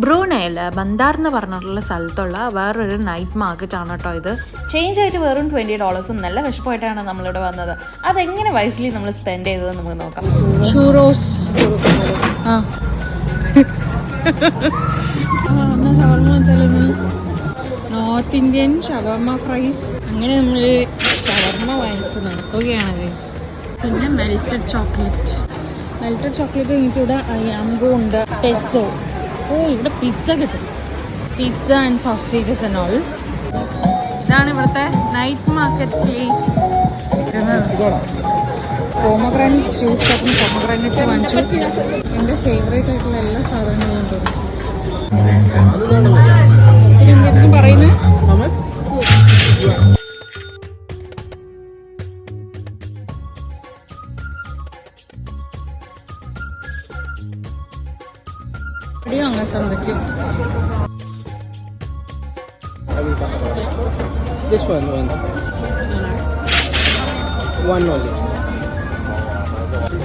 ബ്രൂണയിൽ Bandar എന്ന് പറഞ്ഞിട്ടുള്ള സ്ഥലത്തുള്ള വേറൊരു നൈറ്റ് മാർക്കറ്റാണ് കേട്ടോ ഇത്. ചേഞ്ച് ആയിട്ട് വെറും $20 നല്ല വിശപ്പായിട്ടാണ് നമ്മളിവിടെ വന്നത്. അതെങ്ങനെ വൈസ്ലി നമ്മൾ സ്പെൻഡ് ചെയ്തത് നമുക്ക് നോക്കാം. ഷൂറോസ് നോർത്ത് ഇന്ത്യൻ ഷവർമ ഫ്രൈസ്. അങ്ങനെ നമ്മൾ ഷവർമ വാങ്ങിച്ച് നടക്കുകയാണ് ഗൈസ്. പിന്നെ മെൽറ്റഡ് ചോക്ലേറ്റ് കഴിഞ്ഞിട്ട് ഇവിടെ അയ്യാമ്പോ ഉണ്ട്, പെസോ. ഇവിടെ പിസ്സ കിട്ടും, pizza and sausages and all. ഇതാണ് ഇവിടുത്തെ night market place. Pomegranate juice ഷോപ്പിൽ പോമഗ്രാനൈറ്റ് വാങ്ങിച്ചു. എൻ്റെ ഫേവറേറ്റ് ആയിട്ടുള്ള എല്ലാ സാധനങ്ങളും ഉണ്ട്. എന്തെങ്കിലും പറയുന്നത് അങ്ങനത്തെ എന്തൊക്കെയും.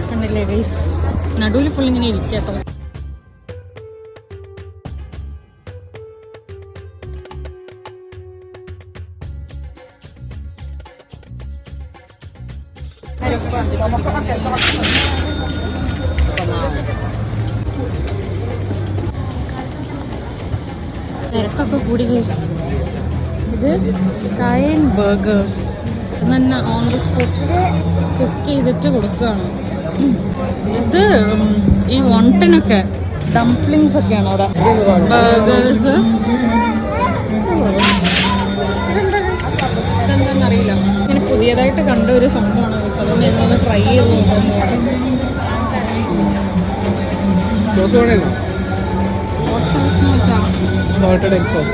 കണ്ടില്ലേ ഗൈസ്, നടുവിൽ ഫുൾ ഇങ്ങനെ ഇരിക്കാട്ടോ. തിരക്കൊക്കെ കൂടി ഗൈസ്. ഇത് കയൻ ബർഗേഴ്സ് തന്നെ ഓൺ ദ സ്പോട്ട് കുക്ക് ചെയ്തിട്ട് കൊടുക്കുകയാണ്. ഇത് ഈ വോണ്ടനൊക്കെ ഡംപ്ലിങ്സ് ഒക്കെയാണ് അവിടെ. ബർഗേഴ്സ് ഇതെന്താണെന്നറിയില്ല, ഇങ്ങനെ പുതിയതായിട്ട് കണ്ട ഒരു സംഭവമാണ്. അതൊന്ന് ഞങ്ങളൊന്ന് ട്രൈ ചെയ്ത് നോക്കാൻ പോകണം. Salted egg sauce.